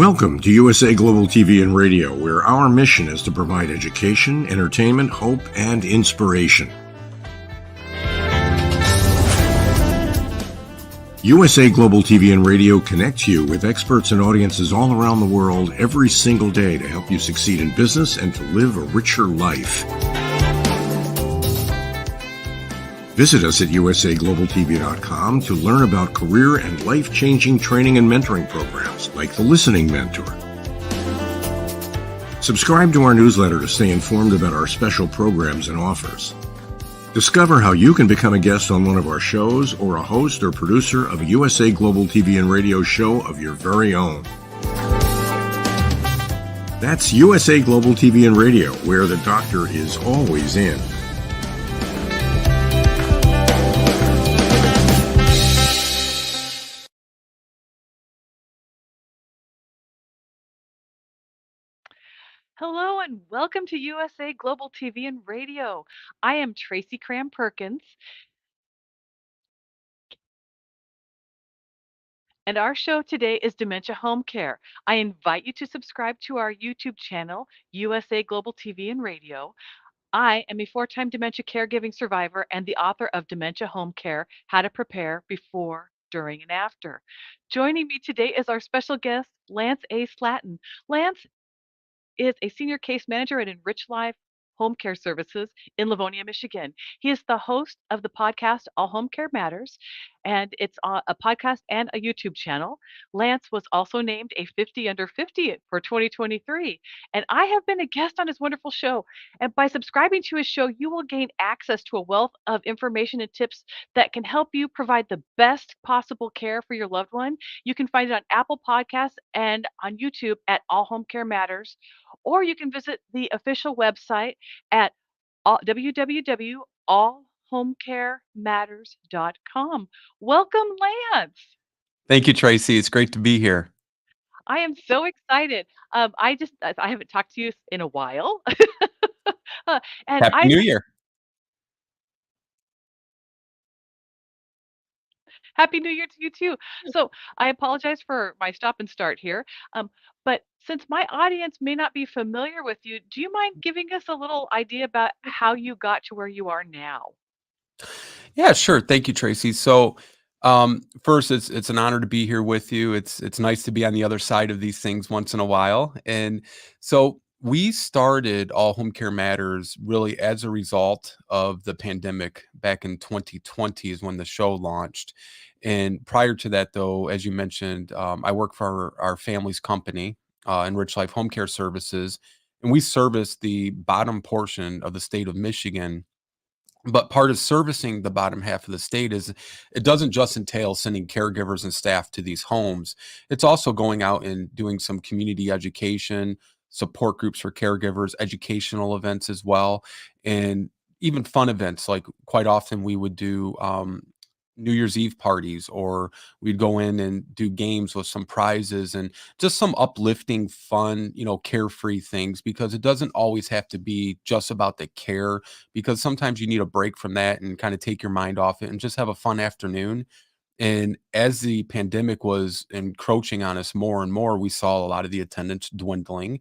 Welcome to USA Global TV and Radio, where our mission is to provide education, entertainment, hope, and inspiration. USA Global TV and Radio connects you with experts and audiences all around the world every single day to help you succeed in business and to live a richer life. Visit us at usaglobaltv.com to learn about career and life-changing training and mentoring programs like the Listening Mentor. Subscribe to our newsletter to stay informed about our special programs and offers. Discover how you can become a guest on one of our shows or a host or producer of a USA Global TV and Radio show of your very own. That's USA Global TV and Radio, where the doctor is always in. Hello and welcome to USA Global TV and Radio. I am TRACY CRAM PERKINS, and our show today is Dementia Home Care. I invite you to subscribe to our YouTube channel, USA Global TV and Radio. I am a four-time dementia caregiving survivor and the author of Dementia Home Care, How to Prepare Before, During, and After. Joining me today is our special guest, Lance A. Slatton. Lance is a senior case manager at Enriched Home Care Services in Livonia, Michigan. He is the host of the podcast All Home Care Matters, and it's a podcast and a YouTube channel. Lance was also named a 50 under 50 for 2023, and I have been a guest on his wonderful show. And by subscribing to his show, you will gain access to a wealth of information and tips that can help you provide the best possible care for your loved one. You can find it on Apple Podcasts and on YouTube at All Home Care Matters, or you can visit the official website at www.allhomecarematters.com. Welcome, Lance. Thank you, TRACY. It's great to be here. I am so excited. I haven't talked to you in a while. And Happy New Year. Happy New Year to you too. So I apologize for my stop and start here. But since my audience may not be familiar with you, do you mind giving us a little idea about how you got to where you are now? Yeah, sure. Thank you, TRACY. So first, it's an honor to be here with you. It's nice to be on the other side of these things once in a while. And so we started All Home Care Matters really as a result of the pandemic back in 2020 is when the show launched. And prior to that, though, as you mentioned, I work for our family's company, Enriched Home Care Services, and we service the bottom portion of the state of Michigan. But part of servicing the bottom half of the state is it doesn't just entail sending caregivers and staff to these homes. It's also going out and doing some community education, support groups for caregivers, educational events as well, and even fun events. Like quite often we would do New Year's Eve parties, or we'd go in and do games with some prizes and just some uplifting, fun, carefree things, because it doesn't always have to be just about the care, because sometimes you need a break from that and kind of take your mind off it and just have a fun afternoon. And as the pandemic was encroaching on us more and more, we saw a lot of the attendance dwindling.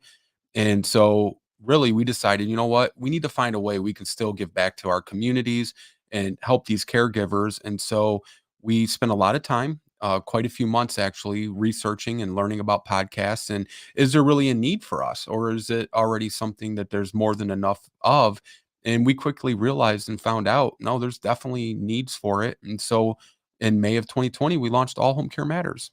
And so really we decided, you know what, we need to find a way we can still give back to our communities and help these caregivers. And so we spent a lot of time, quite a few months actually, researching and learning about podcasts. And is there really a need for us, or is it already something that there's more than enough of? And we quickly realized and found out, no, there's definitely needs for it. And so in May of 2020, we launched All Home Care Matters.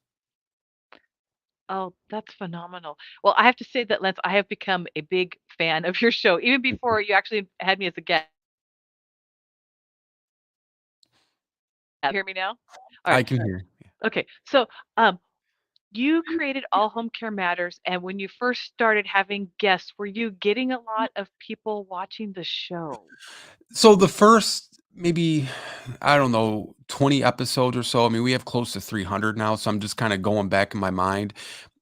Oh, that's phenomenal. Well, I have to say that, Lance, I have become a big fan of your show, even before you actually had me as a guest. Hear me now? All I right. can hear. Okay. So, you created All Home Care Matters, and when you first started having guests, were you getting a lot of people watching the show? So the first maybe, I don't know, 20 episodes or so. I mean, we have close to 300 now, so I'm just kind of going back in my mind.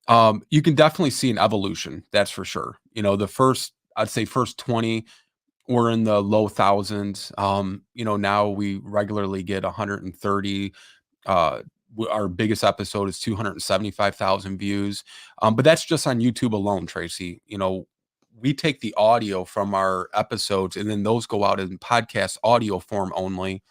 You can definitely see an evolution, that's for sure. I'd say first 20 we're in the low thousands. Now we regularly get 130 our biggest episode is 275,000 views. But that's just on YouTube alone, Tracy. We take the audio from our episodes and then those go out in podcast audio form only.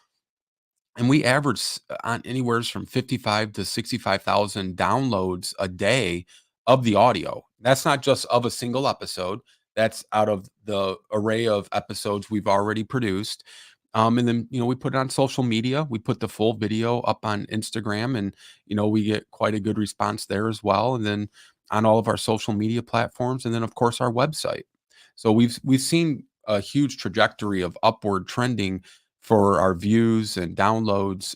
And we average on anywhere from 55 to 65,000 downloads a day of the audio. That's not just of a single episode. That's out of the array of episodes we've already produced. And then, we put it on social media. We put the full video up on Instagram and, we get quite a good response there as well. And then on all of our social media platforms. And then, of course, our website. So we've seen a huge trajectory of upward trending for our views and downloads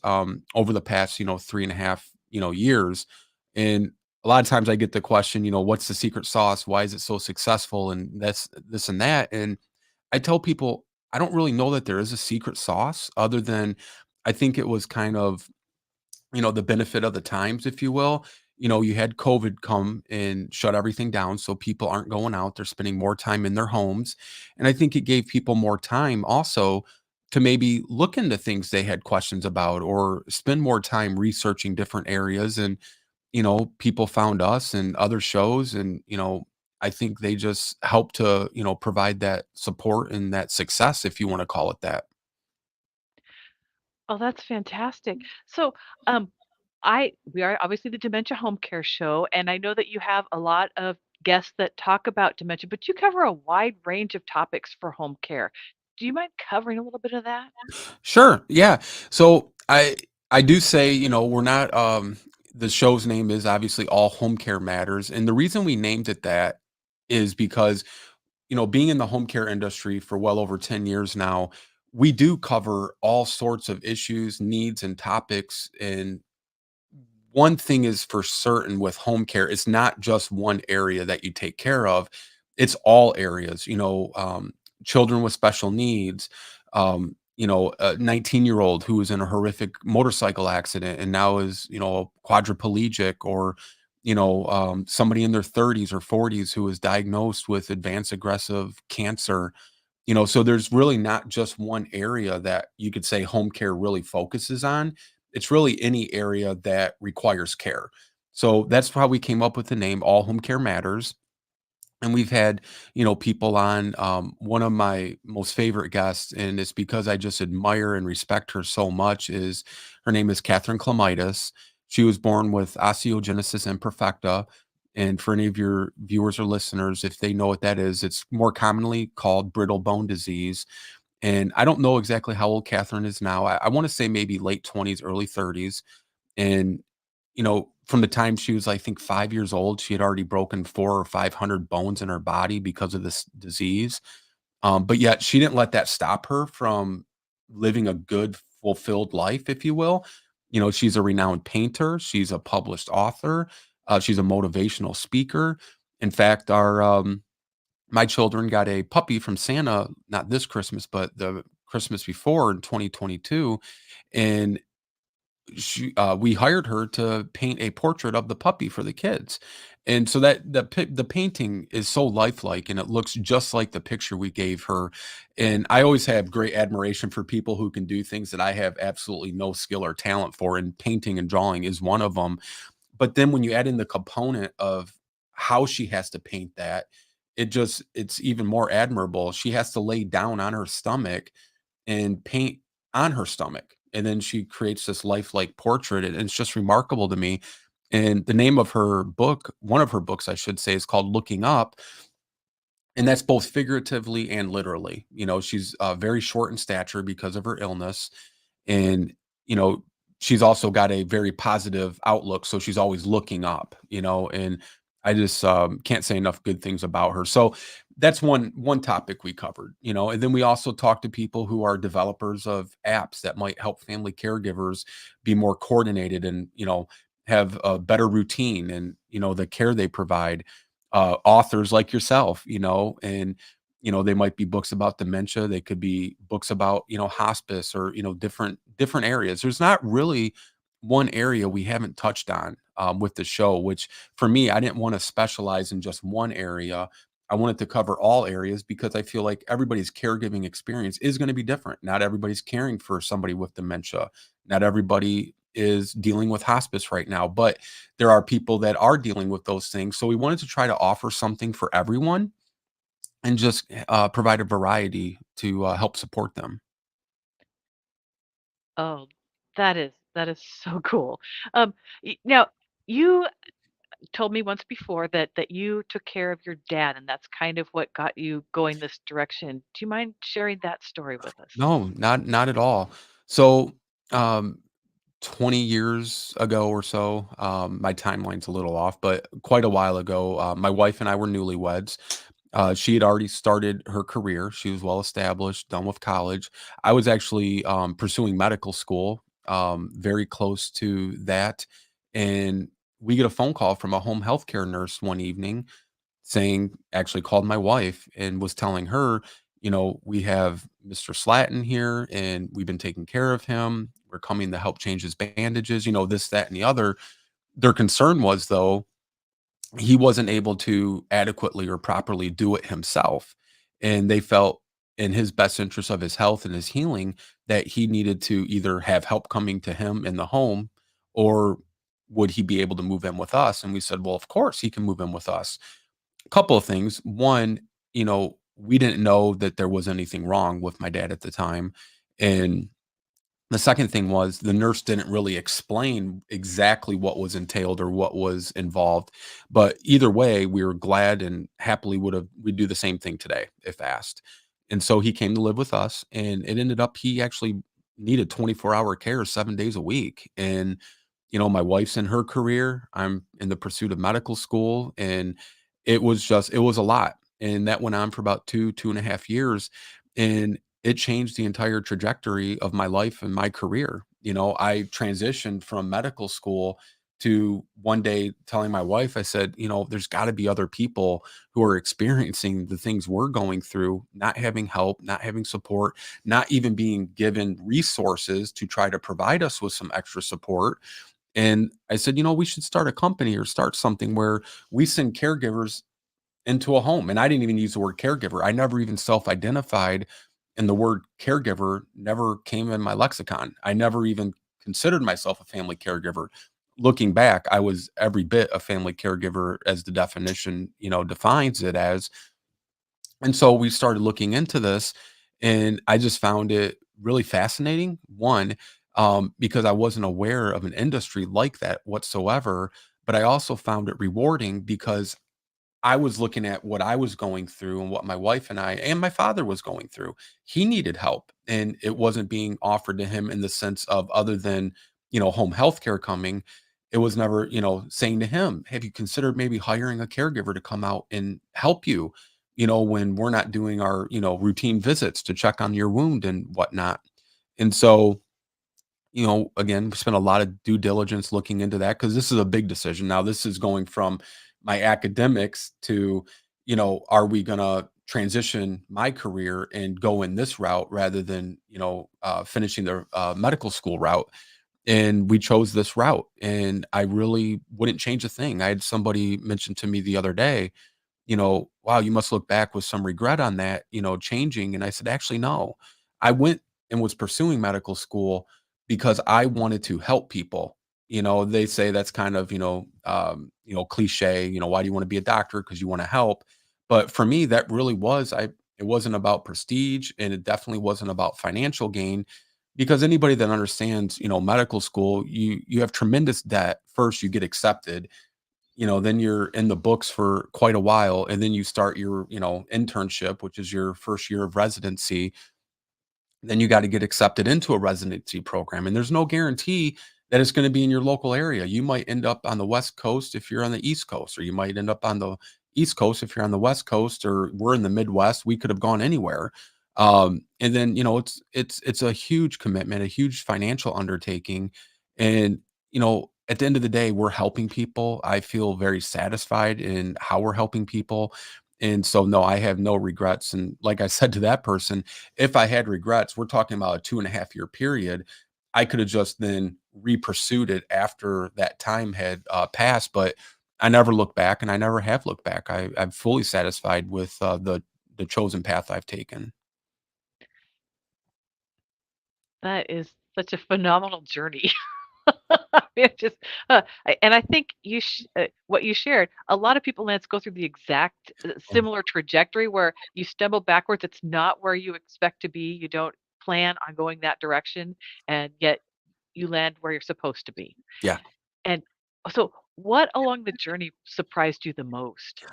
over the past 3.5 years. And a lot of times I get the question, what's the secret sauce, why is it so successful, and that's this and that. And I tell people I don't really know that there is a secret sauce other than I think it was kind of the benefit of the times, if you will. You had COVID come and shut everything down. So people aren't going out. They're spending more time in their homes. And I think it gave people more time also to maybe look into things they had questions about or spend more time researching different areas. And, people found us and other shows. And, I think they just help to, provide that support and that success, if you want to call it that. Oh, that's fantastic. So, um, we are obviously the Dementia Home Care Show, and I know that you have a lot of guests that talk about dementia, but you cover a wide range of topics for home care. Do you mind covering a little bit of that? Sure. Yeah. So I do say, we're not the show's name is obviously All Home Care Matters. And the reason we named it that is because, being in the home care industry for well over 10 years now, we do cover all sorts of issues, needs, and topics. And one thing is for certain with home care, it's not just one area that you take care of. It's all areas, children with special needs, a 19-year-old who was in a horrific motorcycle accident and now is, quadriplegic, or, somebody in their 30s or 40s who was diagnosed with advanced aggressive cancer. So there's really not just one area that you could say home care really focuses on. It's really any area that requires care. So that's how we came up with the name All Home Care Matters. And we've had, people on. One of my most favorite guests, and it's because I just admire and respect her so much, is her name is Catherine Clemitis. She was born with osteogenesis imperfecta. And for any of your viewers or listeners, if they know what that is, it's more commonly called brittle bone disease. And I don't know exactly how old Catherine is now. I want to say maybe late 20s, early 30s. And, from the time she was, I think, 5 years old, she had already broken 400 or 500 bones in her body because of this disease. But yet she didn't let that stop her from living a good, fulfilled life, if you will. She's a renowned painter. She's a published author. She's a motivational speaker. In fact, my children got a puppy from Santa, not this Christmas, but the Christmas before in 2022. And we hired her to paint a portrait of the puppy for the kids. And so that the painting is so lifelike and it looks just like the picture we gave her. And I always have great admiration for people who can do things that I have absolutely no skill or talent for, and painting and drawing is one of them. But then when you add in the component of how she has to paint that, it's even more admirable. She has to lay down on her stomach and paint on her stomach. And then she creates this lifelike portrait. And it's just remarkable to me. And the name of her book, one of her books, I should say, is called Looking Up. And that's both figuratively and literally. She's very short in stature because of her illness. And, you know, she's also got a very positive outlook. So she's always looking up, and I just can't say enough good things about her. So that's one topic we covered, and then we also talked to people who are developers of apps that might help family caregivers be more coordinated and, have a better routine and, the care they provide. Authors like yourself, and they might be books about dementia. They could be books about, hospice, or, different areas. There's not really one area we haven't touched on with the show, which for me, I didn't want to specialize in just one area. I wanted to cover all areas because I feel like everybody's caregiving experience is going to be different. Not everybody's caring for somebody with dementia. Not everybody is dealing with hospice right now, but there are people that are dealing with those things. So we wanted to try to offer something for everyone and just provide a variety to help support them. Oh, that is so cool. Now you told me once before that you took care of your dad, and that's kind of what got you going this direction. Do you mind sharing that story with us? No, not at all. So, um, 20 years ago or so, my timeline's a little off, but quite a while ago, my wife and I were newlyweds. She had already started her career. She was well established, done with college. I was actually pursuing medical school, very close to that. And we get a phone call from a home healthcare nurse one evening saying, actually called my wife and was telling her, we have Mr. Slatton here and we've been taking care of him. We're coming to help change his bandages, this, that, and the other. Their concern was, though, he wasn't able to adequately or properly do it himself. And they felt in his best interest of his health and his healing that he needed to either have help coming to him in the home or would he be able to move in with us? And we said, well, of course he can move in with us. A couple of things. One, we didn't know that there was anything wrong with my dad at the time. And the second thing was the nurse didn't really explain exactly what was entailed or what was involved. But either way, we were glad and happily we'd do the same thing today if asked. And so he came to live with us and it ended up he actually needed 24-hour care 7 days a week. And my wife's in her career. I'm in the pursuit of medical school. And it was a lot. And that went on for about 2.5 years. And it changed the entire trajectory of my life and my career. I transitioned from medical school to one day telling my wife, I said, there's got to be other people who are experiencing the things we're going through, not having help, not having support, not even being given resources to try to provide us with some extra support. And I said, we should start a company or start something where we send caregivers into a home. And I didn't even use the word caregiver. I never even self-identified, and the word caregiver never came in my lexicon. I never even considered myself a family caregiver. Looking back, I was every bit a family caregiver as the definition, defines it as. And so we started looking into this, and I just found it really fascinating. One, because I wasn't aware of an industry like that whatsoever, but I also found it rewarding because I was looking at what I was going through and what my wife and I and my father was going through. He needed help and it wasn't being offered to him in the sense of other than, home health care coming. It was never, saying to him, have you considered maybe hiring a caregiver to come out and help you, when we're not doing our, routine visits to check on your wound and whatnot. And so again, we spent a lot of due diligence looking into that because this is a big decision. Now, this is going from my academics to, are we going to transition my career and go in this route rather than, finishing the medical school route? And we chose this route. And I really wouldn't change a thing. I had somebody mention to me the other day, wow, you must look back with some regret on that, changing. And I said, actually, no. I went and was pursuing medical school because I wanted to help people. They say that's kind of, cliche, why do you want to be a doctor? Because you want to help. But for me, that really was, it wasn't about prestige and it definitely wasn't about financial gain because anybody that understands, medical school, you have tremendous debt. First, you get accepted, then you're in the books for quite a while, and then you start your, internship, which is your first year of residency. Then you got to get accepted into a residency program, and there's no guarantee that it's going to be in your local area. You might end up on the West Coast if you're on the East Coast, or you might end up on the East Coast if you're on the West Coast, or we're in the Midwest. We could have gone anywhere. And then it's a huge commitment, a huge financial undertaking, and at the end of the day, we're helping people. I feel very satisfied in how we're helping people. And so, no, I have no regrets. And like I said to that person, if I had regrets, we're talking about a 2.5 year period. I could have just then re-pursued it after that time had passed, but I never looked back, and I never have looked back. I'm fully satisfied with the chosen path I've taken. That is such a phenomenal journey. It just, and I think what you shared, a lot of people, Lance, go through the exact Yeah. similar trajectory where you stumble backwards. It's not where you expect to be. You don't plan on going that direction, and yet you land where you're supposed to be. Yeah. And so, what along the journey surprised you the most?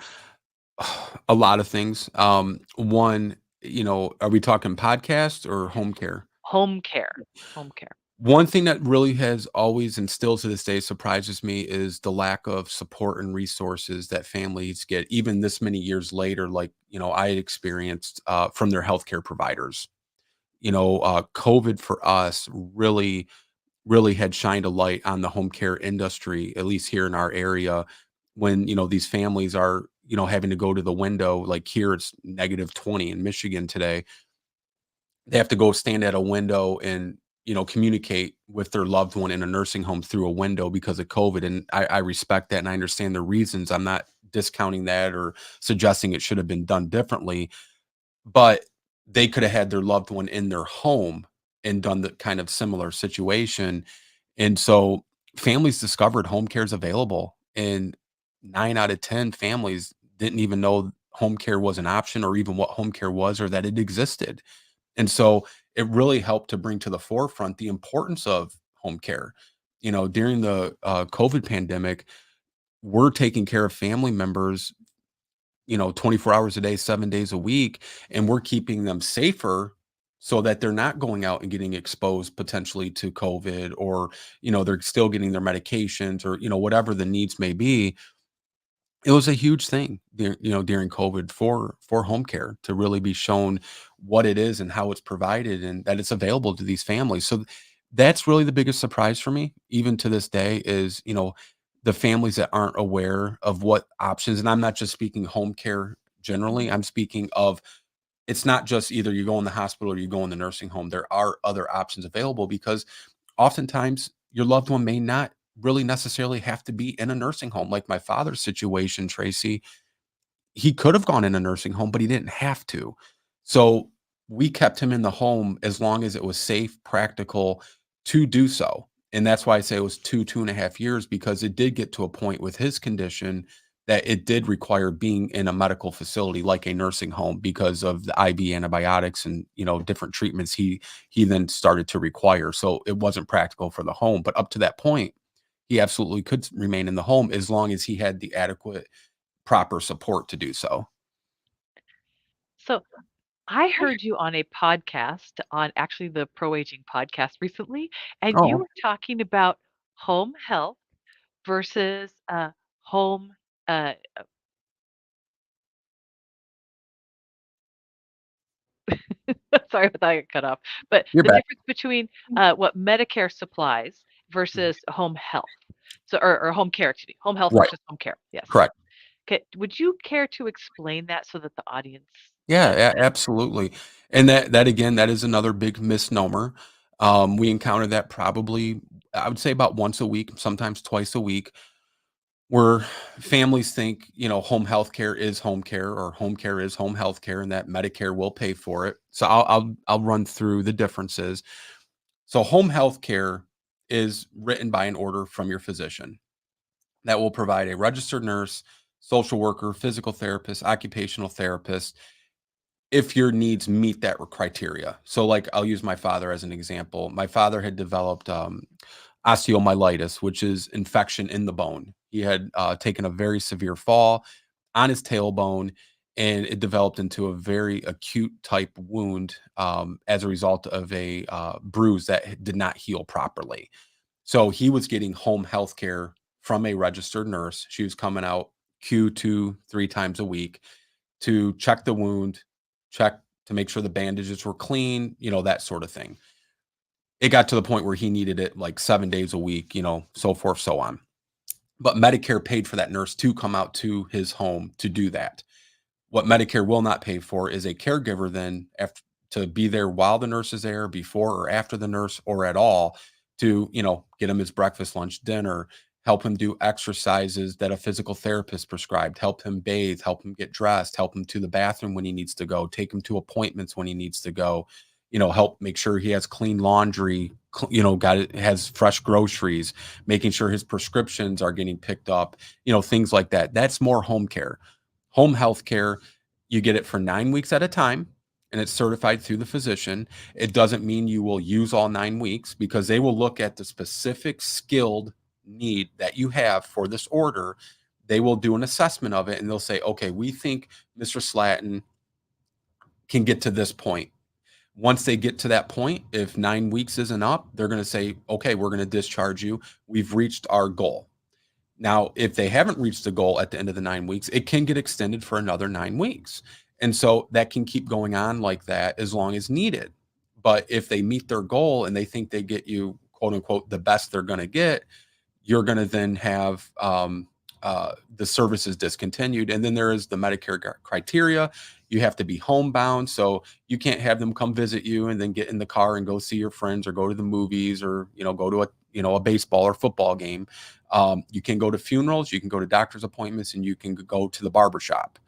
A lot of things. One, are we talking podcast or home care? Home care. Home care. One thing that really has always and still to this day surprises me is the lack of support and resources that families get, even this many years later, like, I had experienced from their healthcare providers. COVID for us really had shined a light on the home care industry, at least here in our area, when, these families are, having to go to the window, like here it's -20 in Michigan today. They have to go stand at a window and, communicate with their loved one in a nursing home through a window because of COVID. And I respect that and I understand the reasons. I'm not discounting that or suggesting it should have been done differently, but they could have had their loved one in their home and done the kind of similar situation. And so families discovered home care is available, and 9 out of 10 families didn't even know home care was an option or even what home care was or that it existed. And so it really helped to bring to the forefront the importance of home care. During the COVID pandemic, we're taking care of family members, 24 hours a day, 7 days a week, and we're keeping them safer so that they're not going out and getting exposed potentially to COVID, or, they're still getting their medications, or, whatever the needs may be. It was a huge thing during COVID for home care to really be shown what it is and how it's provided and that it's available to these families. So that's really the biggest surprise for me, even to this day, is, the families that aren't aware of what options, and I'm not just speaking home care generally, Mhm. I'm speaking of, it's not just either you go in the hospital or you go in the nursing home. There are other options available because oftentimes your loved one may not really necessarily have to be in a nursing home. Like my father's situation, Tracy, he could have gone in a nursing home, but he didn't have to. So we kept him in the home as long as it was safe, practical to do so. And that's why I say it was 2.5 years, because it did get to a point with his condition that it did require being in a medical facility like a nursing home because of the IV antibiotics and, different treatments he then started to require. So it wasn't practical for the home. But up to that point, he absolutely could remain in the home as long as he had the adequate proper support to do so. So, I heard you on a podcast, on actually the Pro Aging podcast recently, and you Oh, were talking about home health versus home. Uh, sorry, I thought I got cut off. But you're the back. difference between what Medicare supplies Mhm. versus home health, or home care, excuse me, home health Right, versus home care. Yes. correct. Okay. Would you care to explain that so that the audience Yeah, understands? absolutely. And that again, that is another big misnomer. We encounter that probably, I would say, about once a week, sometimes twice a week, where families think, home health care is home care or home care is home health care and that Medicare will pay for it. So I'll run through the differences. So home health care is written by an order from your physician that will provide a registered nurse, social worker, physical therapist, occupational therapist, if your needs meet that criteria. So, like, I'll use my father as an example. My father had developed osteomyelitis, which is infection in the bone. He had taken a very severe fall on his tailbone, and it developed into a very acute type wound as a result of a bruise that did not heal properly. So he was getting home health care from a registered nurse. She was coming out Q2, 3 times a week to check the wound, check to make sure the bandages were clean, that sort of thing. It got to the point where he needed it like 7 days a week, so forth, so on. But Medicare paid for that nurse to come out to his home to do that. What Medicare will not pay for is a caregiver then to be there while the nurse is there, before or after the nurse, or at all, to, get him his breakfast, lunch, dinner, help him do exercises that a physical therapist prescribed, help him bathe, help him get dressed, help him to the bathroom when he needs to go, take him to appointments when he needs to go. help make sure he has clean laundry, has fresh groceries, making sure his prescriptions are getting picked up, things like that. That's more home care. Home health care, you get it for 9 weeks at a time, and it's certified through the physician. It doesn't mean you will use all 9 weeks, because they will look at the specific skilled need that you have for this order. They will do an assessment of it, and they'll say, okay, we think Mr. Slatton can get to this point. Once they get to that point, if 9 weeks isn't up, they're going to say, okay, we're going to discharge you. We've reached our goal. Now, if they haven't reached the goal at the end of the 9 weeks, it can get extended for another 9 weeks. And so that can keep going on like that as long as needed. But if they meet their goal and they think they get you, quote unquote, the best they're going to get, you're going to then have the services discontinued. And then there is the Medicare criteria. You have to be homebound. So you can't have them come visit you and then get in the car and go see your friends or go to the movies or, go to a baseball or football game. You can go to funerals, you can go to doctor's appointments, and you can go to the barbershop.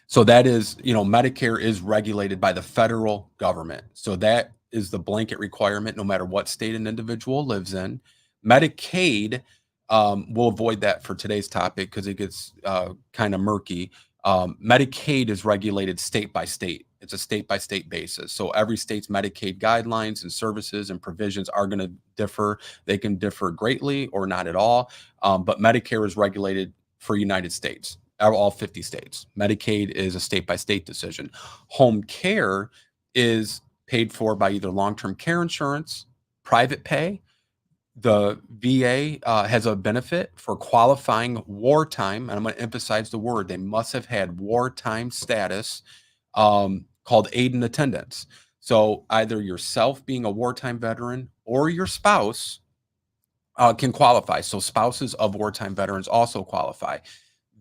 So that is, Medicare is regulated by the federal government. So that is the blanket requirement, no matter what state an individual lives in. Medicaid, we'll avoid that for today's topic because it gets kind of murky. Medicaid is regulated state by state. It's a state by state basis. So every state's Medicaid guidelines and services and provisions are going to differ. They can differ greatly or not at all. But Medicare is regulated for United States, all 50 states. Medicaid is a state by state decision. Home care is paid for by either long-term care insurance, private pay. The VA has a benefit for qualifying wartime, and I'm going to emphasize the word. They must have had wartime status, called aid and attendance. So either yourself being a wartime veteran or your spouse can qualify. So spouses of wartime veterans also qualify.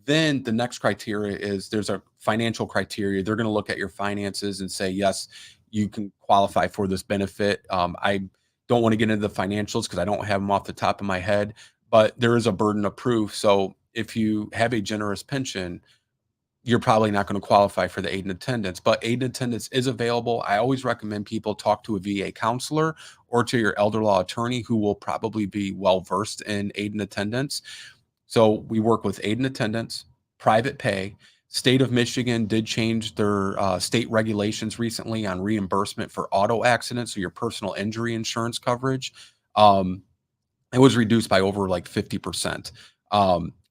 Then the next criteria is there's a financial criteria. They're going to look at your finances and say, yes, you can qualify for this benefit. I don't want to get into the financials because I don't have them off the top of my head, but there is a burden of proof. So if you have a generous pension, you're probably not going to qualify for the aid and attendance, but aid and attendance is available. I always recommend people talk to a VA counselor or to your elder law attorney who will probably be well-versed in aid and attendance. So we work with aid and attendance, private pay. State of Michigan did change their state regulations recently on reimbursement for auto accidents, so your personal injury insurance coverage. It was reduced by over like 50%.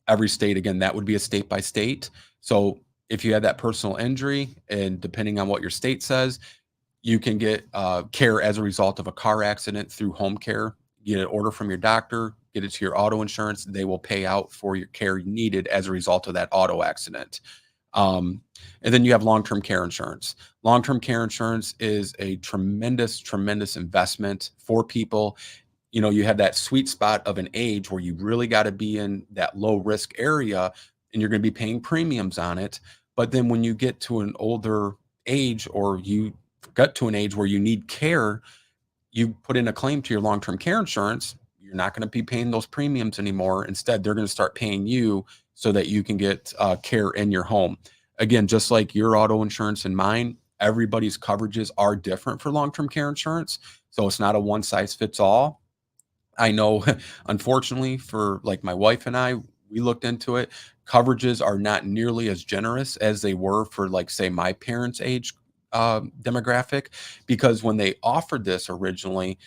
Every state, again, that would be a state by state. So if you have that personal injury, and depending on what your state says, you can get care as a result of a car accident through home care. You get an order from your doctor, get it to your auto insurance. They will pay out for your care needed as a result of that auto accident. And then you have long-term care insurance. Long-term care insurance is a tremendous, tremendous investment for people. You have that sweet spot of an age where you really got to be in that low risk area and you're going to be paying premiums on it. But then when you get to an older age, or you get to an age where you need care, you put in a claim to your long-term care insurance, you're not going to be paying those premiums anymore. Instead, they're going to start paying you so that you can get care in your home. Again, just like your auto insurance and mine, everybody's coverages are different for long-term care insurance. So it's not a one size fits all. I know, unfortunately, for like my wife and I, we looked into it. Coverages are not nearly as generous as they were for, like, say, my parents' age demographic, because when they offered this originally,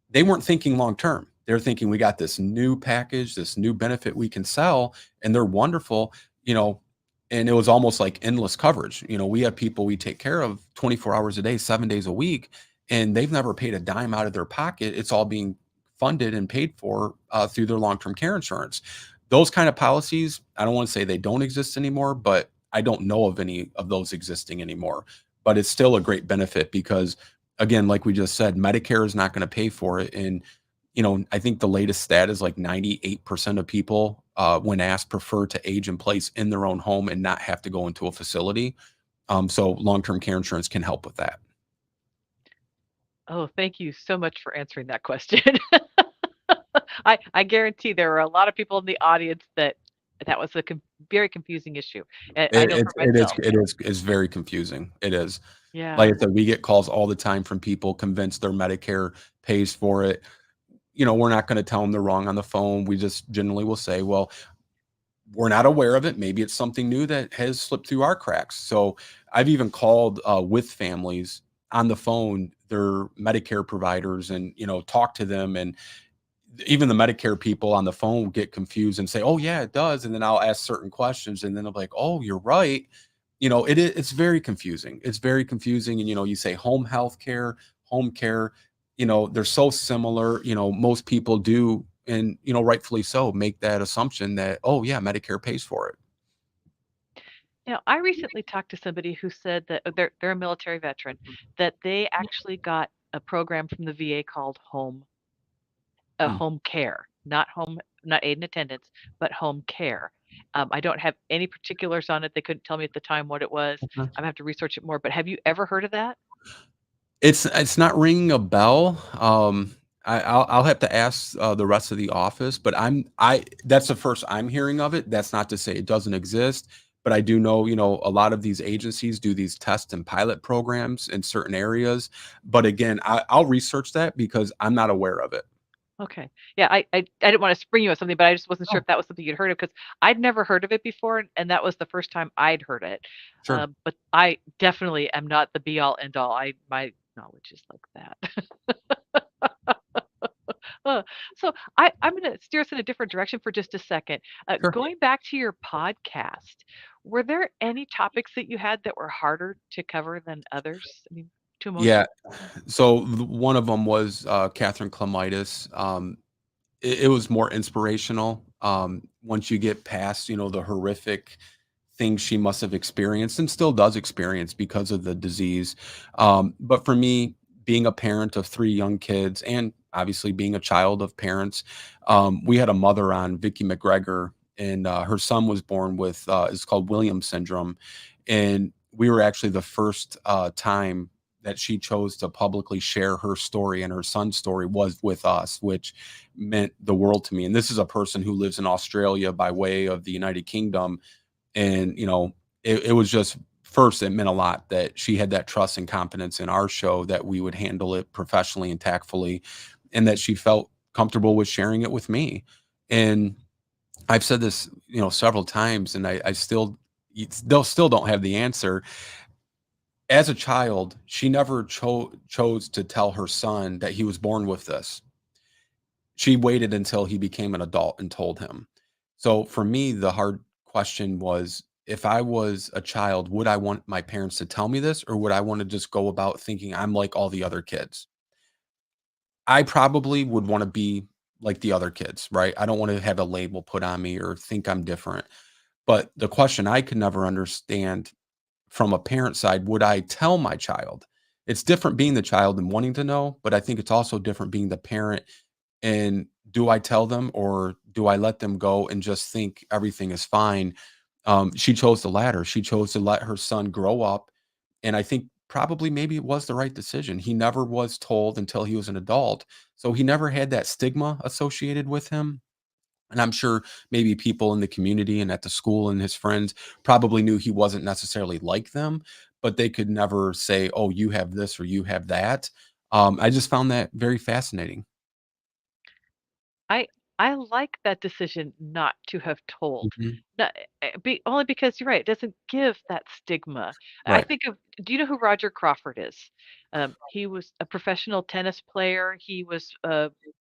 they weren't thinking long term. They're thinking, we got this new package, this new benefit we can sell, and they're wonderful, and it was almost like endless coverage. We have people we take care of 24 hours a day, 7 days a week, and they've never paid a dime out of their pocket. It's all being funded and paid for through their long-term care insurance. Those kind of policies, I don't want to say they don't exist anymore, but I don't know of any of those existing anymore. But it's still a great benefit because, again, like we just said, Medicare is not going to pay for it. And, I think the latest stat is like 98% of people, when asked, prefer to age in place in their own home and not have to go into a facility. So long-term care insurance can help with that. Oh, thank you so much for answering that question. I guarantee there are a lot of people in the audience that was very confusing issue. I It know for it's it is myself. it is it's very confusing. It is. Like Yeah. I said, we get calls all the time from people convinced their Medicare pays for it. We're not gonna tell them 'em they're wrong on the phone. We just generally will say, "Well, we're not aware of it. Maybe it's something new that has slipped through our cracks." So, I've even called, with families on the phone, their Medicare providers and, talk to them, and even the Medicare people on the phone get confused and say, "Oh, yeah, it does," and then I'll ask certain questions, and then they'll be like, "Oh, you're right." It's very confusing. It's very confusing, and, you say home health care, home care, they're so similar, most people do, and, rightfully so, make that assumption that, "Oh, yeah, Medicare pays for it." I recently talked to somebody who said that they're a military veteran, that they actually got a program from the VA called Hmm, home care, not aid and attendance, but home care. I don't have any particulars on it. They couldn't tell me at the time what it was. okay. I have to research it more. But have you ever heard of that? It's not ringing a bell. I'll have to ask, the rest of the office, but I that's the first I'm hearing of it. That's not to say it doesn't exist, but I do know, a lot of these agencies do these test and pilot programs in certain areas. But again, I'll research that because I'm not aware of it. Okay. Yeah, I didn't want to spring you on something, but I just wasn't sure Oh, if that was something you'd heard of because I'd never heard of it before, and that was the first time I'd heard it. sure. But I definitely am not the be all end all. My knowledge is like that. Uh, so I'm going to steer us in a different direction for just a second. Sure. Going back to your podcast, were there any topics that you had that were harder to cover than others? I mean, too Yeah. emotional? So one of them was, Catherine Clemitis. It was more inspirational, once you get past, the horrific things she must have experienced and still does experience because of the disease. But for me, being a parent of 3 young kids and obviously being a child of parents, we had a mother on, Vicky McGregor, and, her son was born with, it's called Williams syndrome, and we were actually the first, time that she chose to publicly share her story, and her son's story was with us, which meant the world to me. And this is a person who lives in Australia by way of the United Kingdom. And, it was just first, it meant a lot that she had that trust and confidence in our show that we would handle it professionally and tactfully, and that she felt comfortable with sharing it with me. And I've said this, several times, and I still, they'll still don't have the answer. As a child, she never chose to tell her son that he was born with this. She waited until he became an adult and told him. So for me, the hard question was, if I was a child, would I want my parents to tell me this, or would I want to just go about thinking I'm like all the other kids? I probably would want to be like the other kids, right? I don't want to have a label put on me or think I'm different. But the question I could never understand from a parent side, would I tell my child? It's different being the child and wanting to know, but I think it's also different being the parent. And do I tell them, or do I let them go and just think everything is fine? She chose the latter. She chose to let her son grow up. And I think probably maybe it was the right decision. He never was told until he was an adult. So he never had that stigma associated with him. And I'm sure maybe people in the community and at the school and his friends probably knew he wasn't necessarily like them, but they could never say, "Oh, you have this or you have that." I just found that very fascinating. I I like that decision not to have told. Mhm. Not, only because you're right, it doesn't give that stigma. I Right. think of do you know who Roger Crawford is? He was a professional tennis player. He was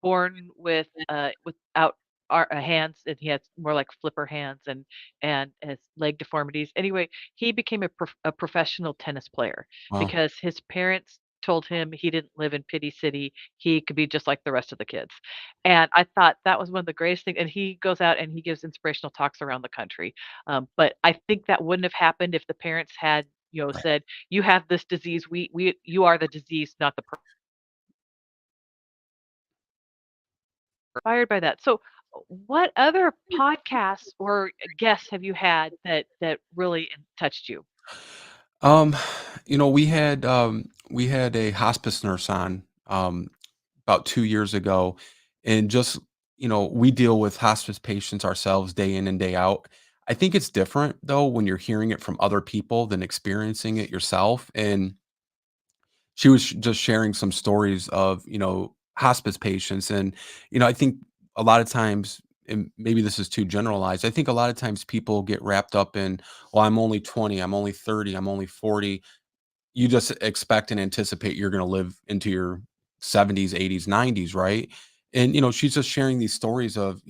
born without hands, and he had more like flipper hands and has leg deformities. Anyway, he became a professional tennis player Wow. because his parents told him he didn't live in Pity City. He could be just like the rest of the kids. And I thought that was one of the greatest things, and he goes out and he gives inspirational talks around the country. But I think that wouldn't have happened if the parents had, Right. said, "You have this disease. You are the disease, not the inspired by that." So, what other podcasts or guests have you had that really touched you? Um, we had a hospice nurse on about 2 years ago, and just we deal with hospice patients ourselves day in and day out. I think it's different though when you're hearing it from other people than experiencing it yourself. And she was just sharing some stories of, hospice patients. And, I think a lot of times, and maybe this is too generalized, I think a lot of times people get wrapped up in, well, I'm only 20, I'm only 30, I'm only 40. You just expect and anticipate you're going to live into your 70s, 80s, 90s, right? And, she's just sharing these stories of,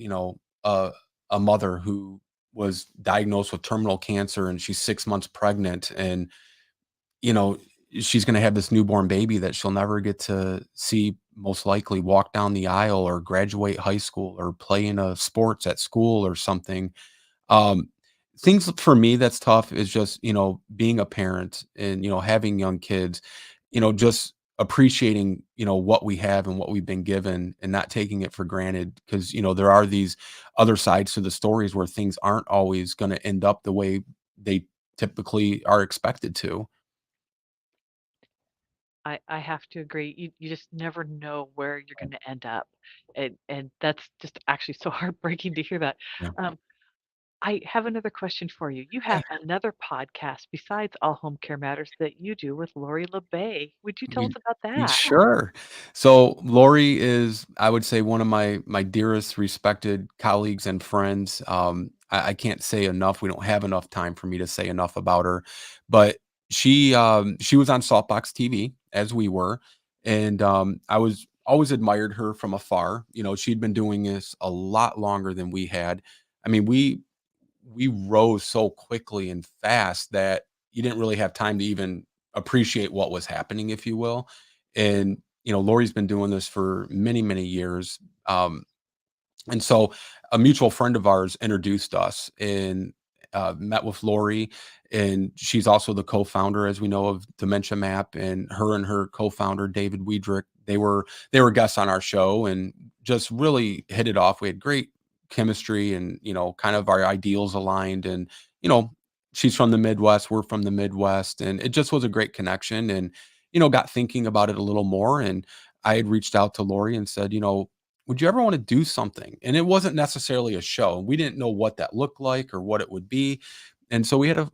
a mother who was diagnosed with terminal cancer and she's 6 months pregnant. And you know, she's gonna have this newborn baby that she'll never get to see, most likely walk down the aisle or graduate high school or play in a sports at school or something. Um, Things for me that's tough is just, being a parent and, having young kids, just appreciating, what we have and what we've been given and not taking it for granted. Cause, there are these other sides to the stories where things aren't always gonna end up the way they typically are expected to. I have to agree. You just never know where you're going to end up, and that's just actually so heartbreaking to hear that. Yeah. Um, I have another question for you. You have another podcast besides All Home Care Matters that you do with Lori LeBay. Would you tell us Y about that? Sure. So, Lori is, I would say, one of my dearest respected colleagues and friends. I can't say enough. We don't have enough time for me to say enough about her, but she was on Saltbox TV as we were, and, I was always admired her from afar. She'd been doing this a lot longer than we had. I mean, we rose so quickly and fast that you didn't really have time to even appreciate what was happening, if you will. And, Lori's been doing this for many, many years. And so a mutual friend of ours introduced us and met with Lori. And she's also the co-founder, as we know, of Dementia Map. And her co-founder, David Weidrich, they were guests on our show and just really hit it off. We had great chemistry and, kind of our ideals aligned. And, you know, she's from the Midwest, we're from the Midwest. And it just was a great connection. And, got thinking about it a little more. And I had reached out to Lori and said, would you ever want to do something? And it wasn't necessarily a show. We didn't know what that looked like or what it would be. And so we had a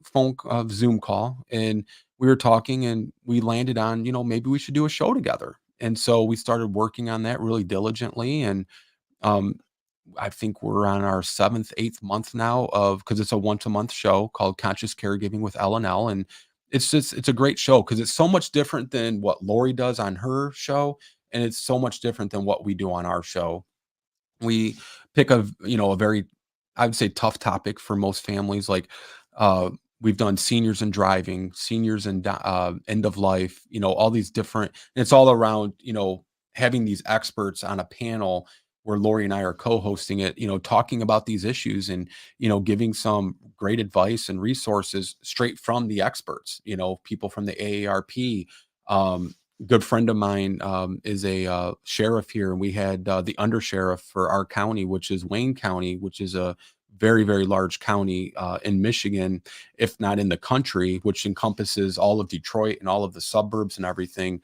Zoom call and we were talking and we landed on, maybe we should do a show together. And so we started working on that really diligently. And um, I think we're on our seventh, eighth month now of, because it's a once a month show called Conscious Caregiving with L&L. And it's a great show because it's so much different than what Lori does on her show. And it's so much different than what we do on our show. We pick a very, I would say, tough topic for most families. Like, we've done seniors and driving, seniors and end of life, all these different, and it's all around, having these experts on a panel where Lori and I are co-hosting it, talking about these issues and, giving some great advice and resources straight from the experts, people from the AARP. Good friend of mine is a sheriff here, and we had the undersheriff for our county, which is Wayne County, which is a very, very large county in Michigan, if not in the country, which encompasses all of Detroit and all of the suburbs and everything.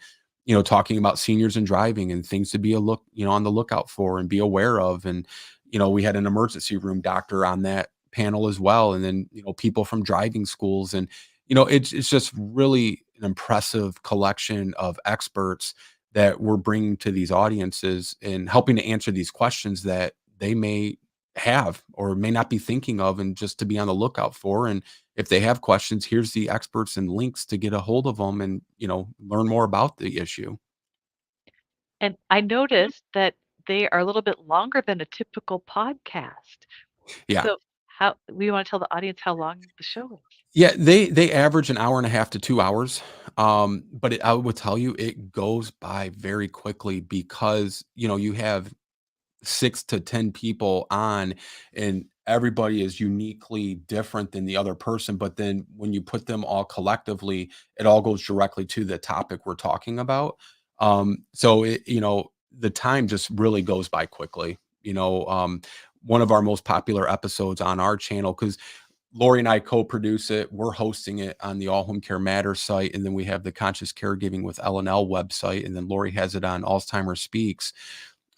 Talking about seniors and driving and things to be on the lookout for and be aware of. And we had an emergency room doctor on that panel as well, and then people from driving schools. And it's just really an impressive collection of experts that we're bringing to these audiences and helping to answer these questions that they may have or may not be thinking of, and just to be on the lookout for. And if they have questions, here's the experts and links to get a hold of them and, learn more about the issue. And I noticed that they are a little bit longer than a typical podcast. Yeah. So, how we want to tell the audience how long the show is? Yeah, they average an hour and a half to 2 hours. But I would tell you it goes by very quickly because, you have 6 to 10 people on, and everybody is uniquely different than the other person. But then when you put them all collectively, it all goes directly to the topic we're talking about. So the time just really goes by quickly. One of our most popular episodes on our channel, because Lori and I co-produce it. We're hosting it on the All Home Care Matters site, and then we have the Conscious Caregiving with L&L website, and then Lori has it on Alzheimer's Speaks.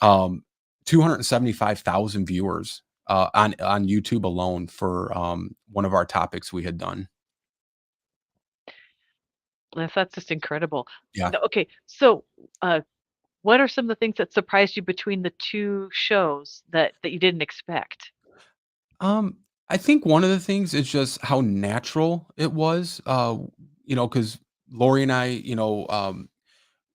um, 275,000 viewers on YouTube alone for one of our topics we had done. That's just incredible. Yeah. No, okay, so, uh, what are some of the things that surprised you between the 2 shows that you didn't expect? Um, I think one of the things is just how natural it was. Because Lori and I,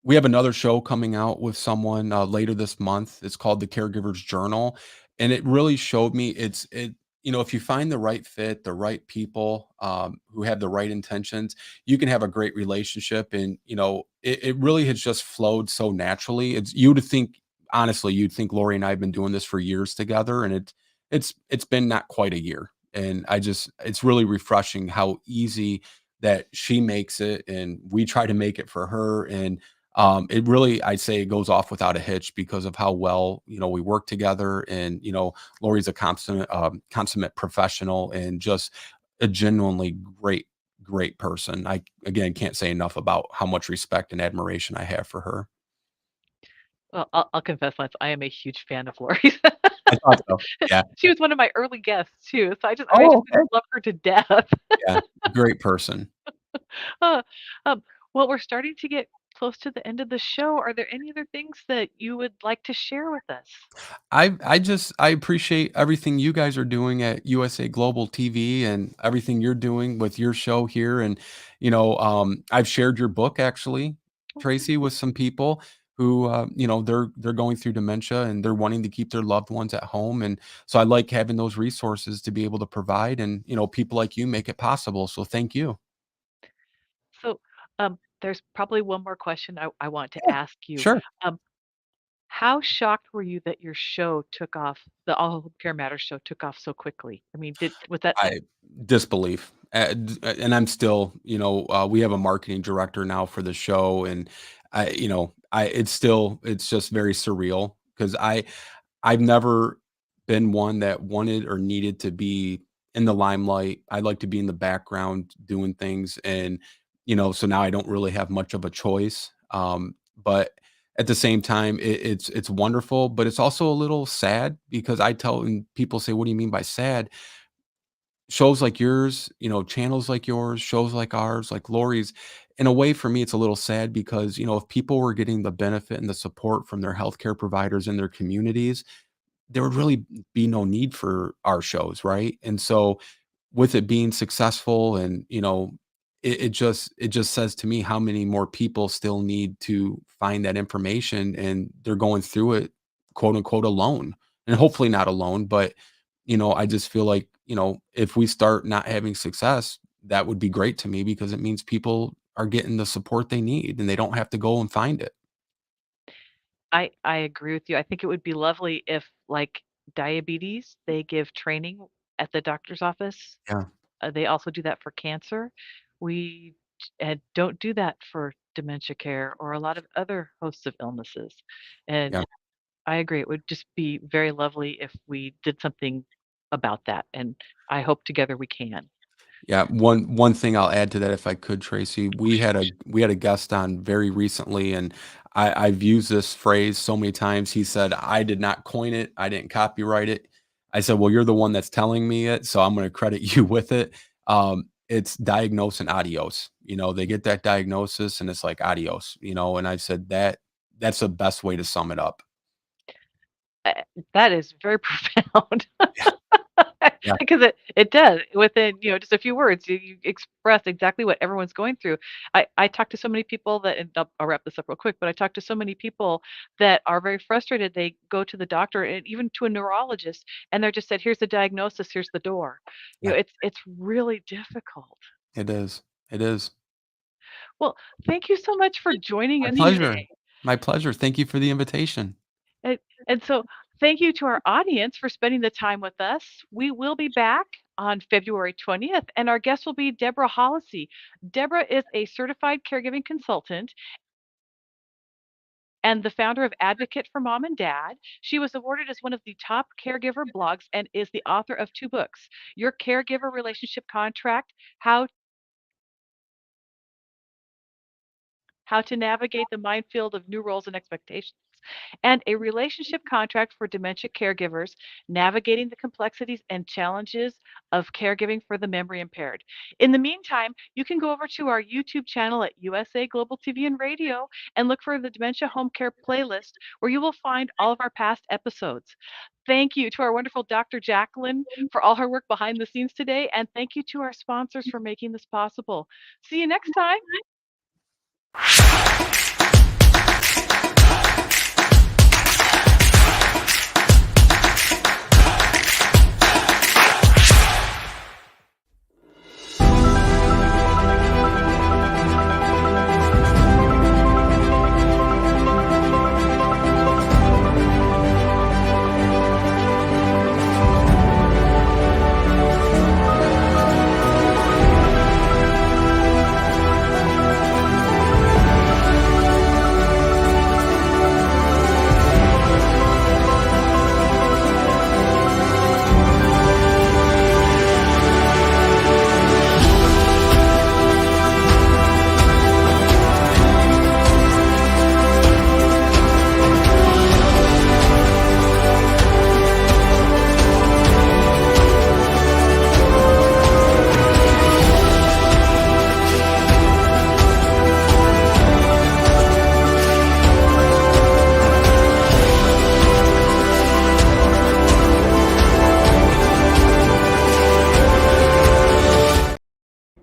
we have another show coming out with someone later this month. It's called The Caregiver's Journal, and it really showed me if you find the right fit, the right people who have the right intentions, you can have a great relationship. And it really has just flowed so naturally. It's you to think honestly, you'd think Lori and I have been doing this for years together, and it's been not quite a year. And it's really refreshing how easy that she makes it, and we try to make it for her. And it really, I'd say, it goes off without a hitch because of how well we work together. And Lori's a consummate professional and just a genuinely great person. I again can't say enough about how much respect and admiration I have for her. Well, I'll confess once, I am a huge fan of Lori's. I thought so. Yeah. She was one of my early guests too, so I Oh, just okay. love her to death. Yeah. Great person. Uh, well, we're starting to get close to the end of the show. Are there any other things that you would like to share with us? I appreciate everything you guys are doing at USA Global TV and everything you're doing with your show here. And I've shared your book actually, Oh, Tracy, with some people who they're going through dementia and they're wanting to keep their loved ones at home. And so I like having those resources to be able to provide, and people like you make it possible. So thank you. so, there's probably one more question I want to Yeah, ask you. sure. Um, how shocked were you that your show took off, the All Home Care Matters show took off so quickly? I mean, was that I disbelief, and I'm still, we have a marketing director now for the show, and it's just very surreal because I've never been one that wanted or needed to be in the limelight. I like to be in the background doing things, and so now I don't really have much of a choice. But at the same time, it's wonderful, but it's also a little sad because and people say, "What do you mean by sad?" Shows like yours, channels like yours, shows like ours, like Lori's, in a way for me, it's a little sad because, if people were getting the benefit and the support from their healthcare providers in their communities, there would really be no need for our shows, right? And so with it being successful and, it just says to me how many more people still need to find that information and they're going through it, quote unquote, alone. And hopefully not alone, but I just feel like, if we start not having success, that would be great to me because it means people are getting the support they need and they don't have to go and find it. I agree with you. I think it would be lovely if, like diabetes, they give training at the doctor's office. Yeah. They also do that for cancer. We don't do that for dementia care or a lot of other hosts of illnesses. And Yeah. I agree. It would just be very lovely if we did something about that. And I hope together we can. Yeah, one thing I'll add to that if I could, Tracy, Oh, sure. we had a guest on very recently, and I've used this phrase so many times. He said, "I did not coin it. I didn't copyright it." I said, "Well, you're the one that's telling me it, so I'm going to credit you with it." It's diagnose and adios. They get that diagnosis, and it's like adios. And I said that's the best way to sum it up. Uh, that is very profound. Yeah, yeah, Because it does. Within, just a few words, you express exactly what everyone's going through. I talk to so many people that and I'll wrap this up real quick, but I talk to so many people that are very frustrated. They go to the doctor and even to a neurologist, and they're just said, "Here's the diagnosis, here's the door." yeah. It's really difficult. It is. It is. Well, thank you so much for joining My us pleasure. today. My pleasure. Thank you for the invitation. And and so thank you to our audience for spending the time with us. We will be back on February 20th, and our guest will be Deborah Hollisey. Deborah is a certified caregiving consultant and the founder of Advocate for Mom and Dad. She was awarded as one of the top caregiver blogs and is the author of 2 books, Your Caregiver Relationship Contract, How to Navigate the Minefield of New Roles and Expectations. and a relationship contract for dementia caregivers, navigating the complexities and challenges of caregiving for the memory impaired. In the meantime, you can go over to our YouTube channel at USA Global TV and Radio and look for the Dementia Home Care playlist, where you will find all of our past episodes. Thank you to our wonderful Dr. Jacqueline for all her work behind the scenes today, and thank you to our sponsors for making this possible. See you next time.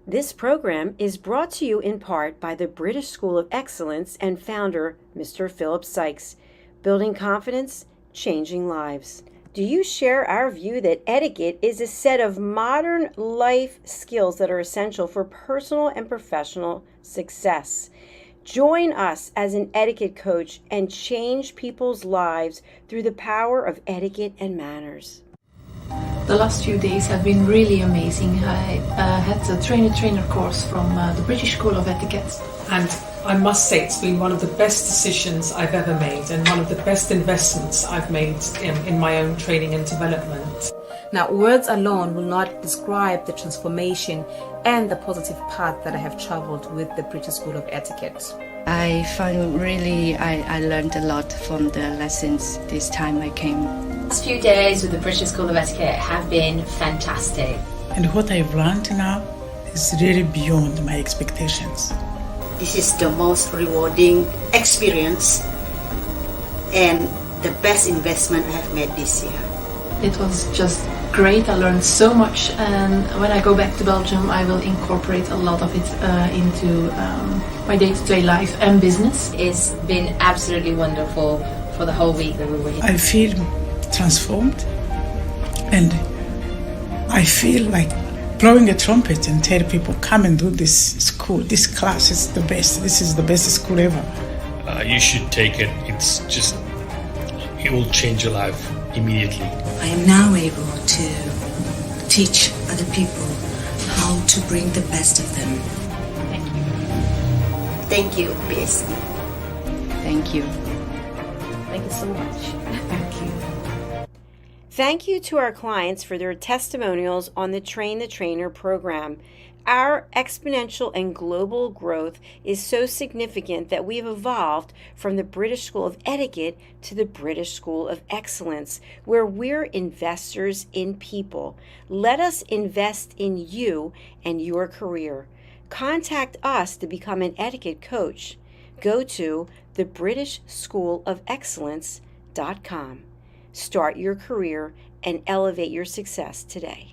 This program is brought to you in part by the British School of Excellence and founder, Mr. Philip Sykes. Building confidence, changing lives. Do you share our view that etiquette is a set of modern life skills that are essential for personal and professional success? Join us as an etiquette coach and change people's lives through the power of etiquette and manners. The last few days have been really amazing. I had a trainer course from the British School of Etiquette. And I must say it's been one of the best decisions I've ever made and one of the best investments I've made in my own training and development. Now, words alone will not describe the transformation and the positive path that I have traveled with the British School of Etiquette. I found I learned a lot from the lessons this time I came. The last few days with the British School of Etiquette have been fantastic. And what I've learned now is really beyond my expectations. This is the most rewarding experience and the best investment I have made this year. It was just great. I learned so much, and when I go back to Belgium I will incorporate a lot of it into my day-to-day life and business. It's been absolutely wonderful for the whole week that we were here. I feel transformed, and I feel like blowing a trumpet and tell people, come and do this school, this class is the best, this is the best school ever. You should take it. It will change your life immediately. I am now able to teach other people how to bring the best of them. Thank you. Thank you, BSC. Thank you. Thank you so much. Thank you. Thank you to our clients for their testimonials on the Train the Trainer program. Our exponential and global growth is so significant that we've evolved from the British School of Etiquette to the British School of Excellence, where we're investors in people. Let us invest in you and your career. Contact us to become an etiquette coach. Go to thebritishschoolofexcellence.com. Start your career and elevate your success today.